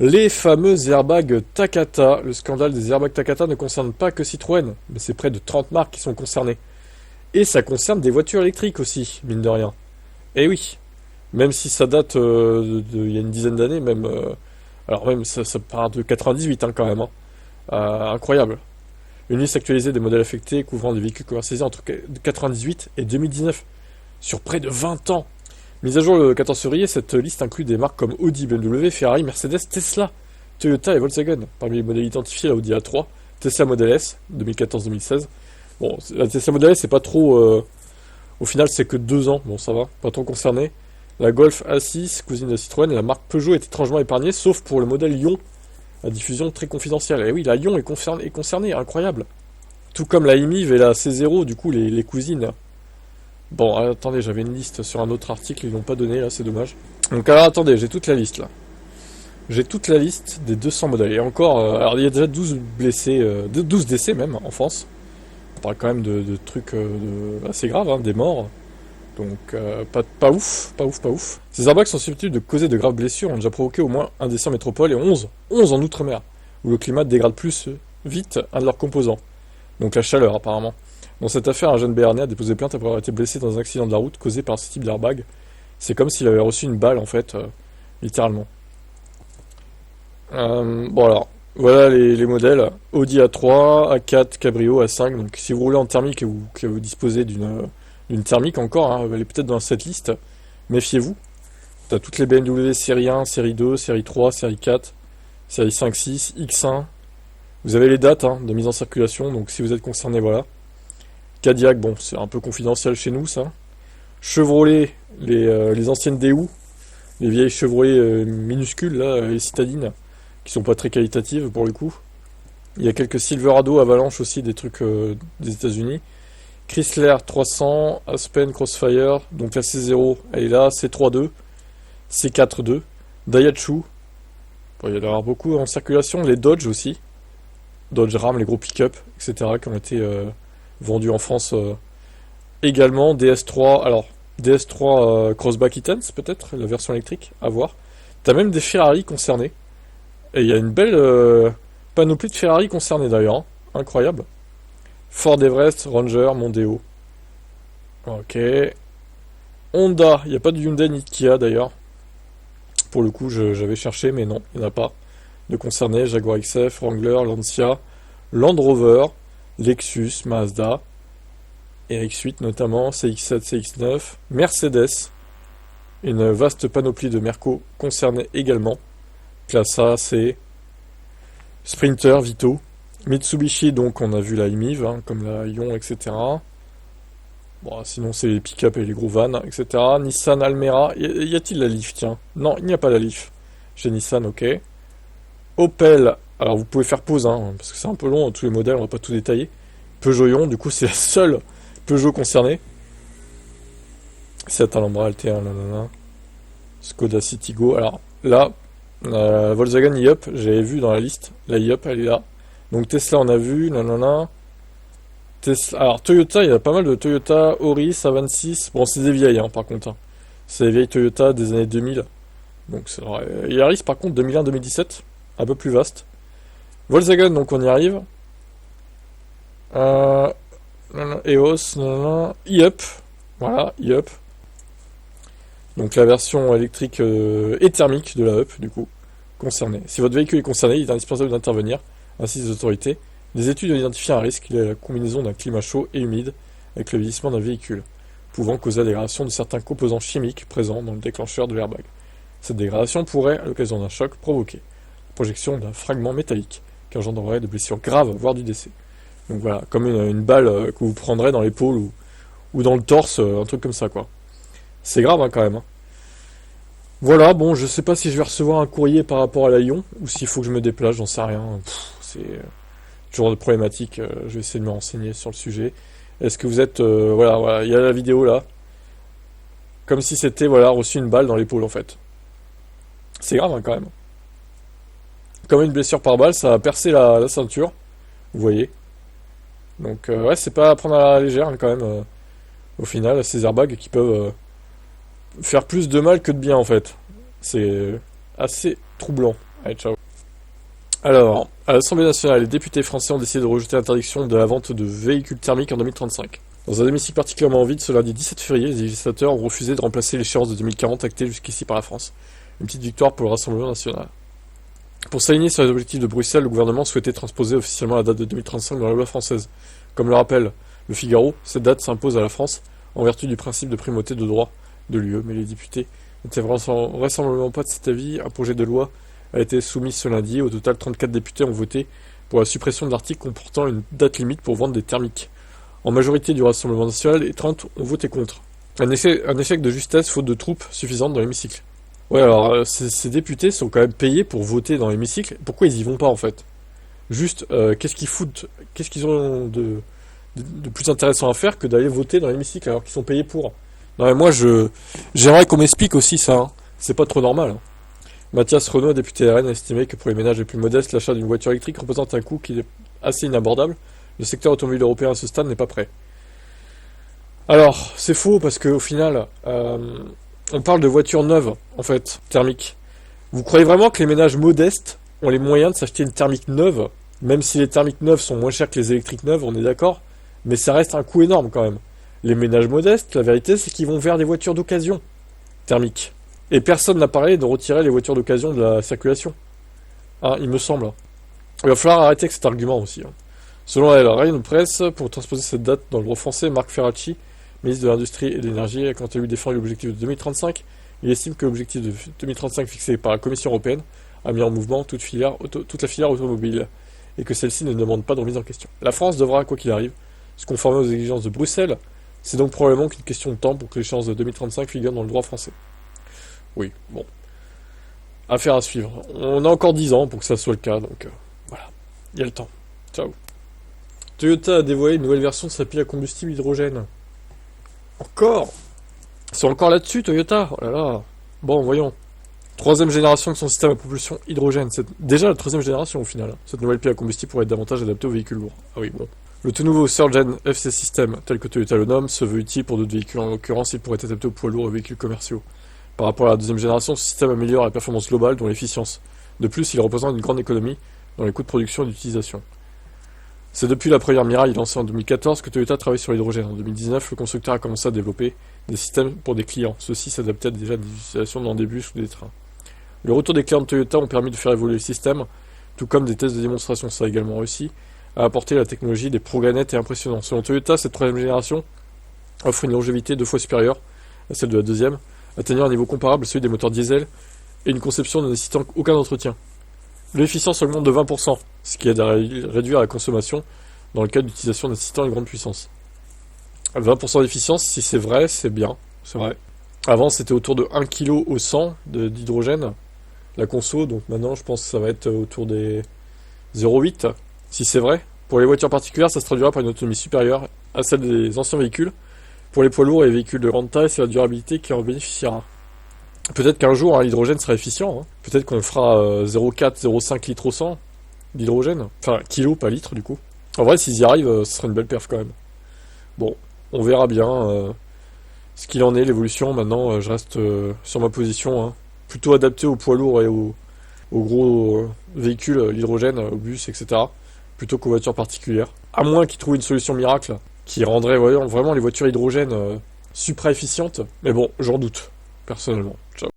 Les fameux airbags Takata. Le scandale des airbags Takata ne concerne pas que Citroën, mais c'est près de 30 marques qui sont concernées. Et ça concerne des voitures électriques aussi, mine de rien. Et oui, même si ça date il y a une dizaine d'années, même... alors même ça part de 98 hein, quand même. Hein. Incroyable. Une liste actualisée des modèles affectés couvrant des véhicules commercialisés entre 98 et 2019. Sur près de 20 ans. Mise à jour le 14 février, cette liste inclut des marques comme Audi, BMW, Ferrari, Mercedes, Tesla, Toyota et Volkswagen. Parmi les modèles identifiés, la Audi A3, Tesla Model S 2014-2016. Bon, la Tesla Model S, c'est pas trop... au final, c'est que 2 ans. Bon, ça va, pas trop concerné. La Golf A6, cousine de la Citroën, la marque Peugeot est étrangement épargnée, sauf pour le modèle Ion, la diffusion très confidentielle. Et oui, la Ion est concernée, incroyable. Tout comme la Imiv et la C0, du coup, les cousines. Bon, attendez, j'avais une liste sur un autre article, ils l'ont pas donné, là, c'est dommage. Donc alors, attendez, j'ai toute la liste, là. J'ai toute la liste des 200 modèles. Et encore, alors il y a déjà 12 blessés, 12 décès même, en France. On parle quand même de trucs assez graves, hein, des morts. Donc, pas ouf, pas ouf, pas ouf. Ces airbags sont susceptibles de causer de graves blessures, ont déjà provoqué au moins un décès en métropole et 11 en outre-mer, où le climat dégrade plus vite un de leurs composants. Donc la chaleur, apparemment. Dans cette affaire, un jeune Béarnais a déposé plainte après avoir été blessé dans un accident de la route causé par ce type d'airbag. C'est comme s'il avait reçu une balle, en fait, littéralement. Bon alors, voilà les modèles. Audi A3, A4, Cabrio, A5. Donc si vous roulez en thermique et que vous disposez d'une thermique encore, hein, elle est peut-être dans cette liste, méfiez-vous. T'as toutes les BMW série 1, série 2, série 3, série 4, série 5, 6, X1. Vous avez les dates hein, de mise en circulation, donc si vous êtes concerné, voilà. Cadillac, bon, c'est un peu confidentiel chez nous, ça. Chevrolet, les anciennes Daewoo, les vieilles Chevrolet minuscules, là, les citadines, qui sont pas très qualitatives pour le coup. Il y a quelques Silverado, Avalanche aussi, des trucs des États-Unis. Chrysler 300, Aspen Crossfire, donc la C0, elle est là, C32, C42, Daihatsu, bon, il y en a avoir beaucoup en circulation, les Dodge aussi, Dodge Ram, les gros pick-up, etc., qui ont été vendus en France également, DS3, alors DS3 Crossback Eaton's peut-être, la version électrique, à voir. T'as même des Ferrari concernés, et il y a une belle panoplie de Ferrari concernés d'ailleurs, hein. Incroyable. Ford Everest, Ranger, Mondeo. Ok. Honda, il n'y a pas de Hyundai ni de Kia d'ailleurs. Pour le coup, j'avais cherché, mais non, il n'y en a pas de concernés. Jaguar XF, Wrangler, Lancia, Land Rover, Lexus, Mazda, RX-8 notamment, CX-7, CX-9, Mercedes. Une vaste panoplie de Merco concernés également. Classe A, C, Sprinter, Vito. Mitsubishi, donc on a vu la Imiv, hein, comme la Ion, etc. Bon, sinon c'est les pick-up et les gros vannes, etc. Nissan Almera, y a-t-il la Leaf, tiens? Non, il n'y a pas la Leaf. Chez Nissan, ok. Opel, alors vous pouvez faire pause, hein, parce que c'est un peu long, tous les modèles, on va pas tout détailler. Peugeot Ion, du coup c'est la seule Peugeot concernée. Seat Alhambra, Altea, nanana. Skoda Citigo, alors là, Volkswagen e-Up, j'avais vu dans la liste, la e-Up elle est là. Donc Tesla on a vu, nanana. Tesla, alors Toyota, il y a pas mal de Toyota Auris A26. Bon, c'est des vieilles hein, par contre. Hein. C'est des vieilles Toyota des années 2000. Donc c'est vrai. Yaris par contre 2001-2017, un peu plus vaste. Volkswagen, donc on y arrive. Euh, EOS, nanana. e-Up, voilà, e-Up. Donc la version électrique et thermique de la Up, du coup, concernée. Si votre véhicule est concerné, il est indispensable d'intervenir, ainsi les autorités. Des études ont identifié un risque lié à la combinaison d'un climat chaud et humide avec le vieillissement d'un véhicule, pouvant causer la dégradation de certains composants chimiques présents dans le déclencheur de l'airbag. Cette dégradation pourrait, à l'occasion d'un choc, provoquer la projection d'un fragment métallique qui engendrerait de blessures graves, voire du décès. Donc voilà, comme une balle que vous prendrez dans l'épaule ou dans le torse, un truc comme ça quoi. C'est grave hein, quand même. Hein. Voilà, bon, je sais pas si je vais recevoir un courrier par rapport à la Lyon, ou s'il faut que je me déplace, j'en sais rien. C'est toujours de problématique, je vais essayer de me renseigner sur le sujet. Est-ce que vous êtes... voilà, il y a la vidéo là. Comme si c'était, voilà, reçu une balle dans l'épaule en fait. C'est grave hein, quand même. Comme une blessure par balle, ça a percé la ceinture, vous voyez. Donc ouais, c'est pas à prendre à la légère hein, quand même. Au final, ces airbags qui peuvent faire plus de mal que de bien en fait. C'est assez troublant Allez, ciao. Alors, à l'Assemblée nationale, les députés français ont décidé de rejeter l'interdiction de la vente de véhicules thermiques en 2035. Dans un hémicycle particulièrement vide, ce lundi 17 février, les législateurs ont refusé de remplacer l'échéance de 2040 actée jusqu'ici par la France. Une petite victoire pour le Rassemblement national. Pour s'aligner sur les objectifs de Bruxelles, le gouvernement souhaitait transposer officiellement la date de 2035 dans la loi française. Comme le rappelle le Figaro, cette date s'impose à la France en vertu du principe de primauté de droit de l'UE, mais les députés n'étaient vraisemblablement pas de cet avis. Un projet de loi a été soumis ce lundi. Au total, 34 députés ont voté pour la suppression de l'article comportant une date limite pour vendre des thermiques. En majorité du Rassemblement national, et 30 ont voté contre. Un échec de justesse faute de troupes suffisantes dans l'hémicycle. Ouais, alors ces députés sont quand même payés pour voter dans l'hémicycle. Pourquoi ils y vont pas en fait? Juste, qu'est-ce qu'ils foutent? Qu'est-ce qu'ils ont de plus intéressant à faire que d'aller voter dans l'hémicycle alors qu'ils sont payés pour? Non mais moi j'aimerais qu'on m'explique aussi ça, hein. C'est pas trop normal, hein. Mathias Renaud, député RN, a estimé que pour les ménages les plus modestes, l'achat d'une voiture électrique représente un coût qui est assez inabordable. Le secteur automobile européen à ce stade n'est pas prêt. Alors, c'est faux parce qu'au final, on parle de voitures neuves, en fait, thermiques. Vous croyez vraiment que les ménages modestes ont les moyens de s'acheter une thermique neuve? Même si les thermiques neuves sont moins chères que les électriques neuves, on est d'accord, mais ça reste un coût énorme quand même. Les ménages modestes, la vérité, c'est qu'ils vont vers des voitures d'occasion thermiques. Et personne n'a parlé de retirer les voitures d'occasion de la circulation. Hein, il me semble. Il va falloir arrêter avec cet argument aussi, hein. Selon la Rayon de Presse, pour transposer cette date dans le droit français, Marc Ferracci, ministre de l'Industrie et de l'Énergie, a quant à lui défendu l'objectif de 2035. Il estime que l'objectif de 2035 fixé par la Commission européenne a mis en mouvement toute la filière automobile, et que celle-ci ne demande pas de remise en question. La France devra, quoi qu'il arrive, se conformer aux exigences de Bruxelles. C'est donc probablement qu'une question de temps pour que l'échéance de 2035 figure dans le droit français. Oui, bon. Affaire à suivre. On a encore 10 ans pour que ça soit le cas, donc voilà. Il y a le temps. Ciao. Toyota a dévoilé une nouvelle version de sa pile à combustible hydrogène. Encore? Ils sont encore là-dessus, Toyota? Oh là là. Bon, voyons. Troisième génération de son système à propulsion hydrogène. C'est déjà la troisième génération au final. Cette nouvelle pile à combustible pourrait être davantage adaptée aux véhicules lourds. Ah oui, bon. Le tout nouveau Third-Gen FC System, tel que Toyota le nomme, se veut utile pour d'autres véhicules. En l'occurrence, il pourrait être adapté aux poids lourds et aux véhicules commerciaux. Par rapport à la deuxième génération, ce système améliore la performance globale, dont l'efficience. De plus, il représente une grande économie dans les coûts de production et d'utilisation. C'est depuis la première Mirai lancée en 2014 que Toyota travaille sur l'hydrogène. En 2019, le constructeur a commencé à développer des systèmes pour des clients. Ceux-ci s'adaptaient déjà à des utilisations dans des bus ou des trains. Le retour des clients de Toyota ont permis de faire évoluer le système, tout comme des tests de démonstration. Ça a également réussi à apporter la technologie des progrès nets et impressionnants. Selon Toyota, cette troisième génération offre une longévité 2 fois supérieure à celle de la deuxième, atteignant un niveau comparable à celui des moteurs diesel et une conception ne nécessitant aucun entretien. L'efficience augmente de 20%, ce qui aide à réduire la consommation dans le cas d'utilisation d'assistants à grande puissance. 20% d'efficience, si c'est vrai, c'est bien, c'est vrai. Avant, c'était autour de 1 kg au 100 d'hydrogène, la conso, donc maintenant, je pense que ça va être autour des 0,8, si c'est vrai. Pour les voitures particulières, ça se traduira par une autonomie supérieure à celle des anciens véhicules. Pour les poids lourds et les véhicules de grande taille, c'est la durabilité qui en bénéficiera. Peut-être qu'un jour, l'hydrogène sera efficient, hein. Peut-être qu'on fera 0,4, 0,5 litres au 100 d'hydrogène. Enfin, kilo, pas litre, du coup. En vrai, s'ils y arrivent, ce serait une belle perf, quand même. Bon, on verra bien ce qu'il en est, l'évolution. Maintenant, je reste sur ma position, hein. Plutôt adapté aux poids lourds et aux gros véhicules, l'hydrogène, aux bus, etc. Plutôt qu'aux voitures particulières. À moins qu'ils trouvent une solution miracle qui rendrait vraiment les voitures hydrogène supra-efficientes. Mais bon, j'en doute, personnellement. Ciao.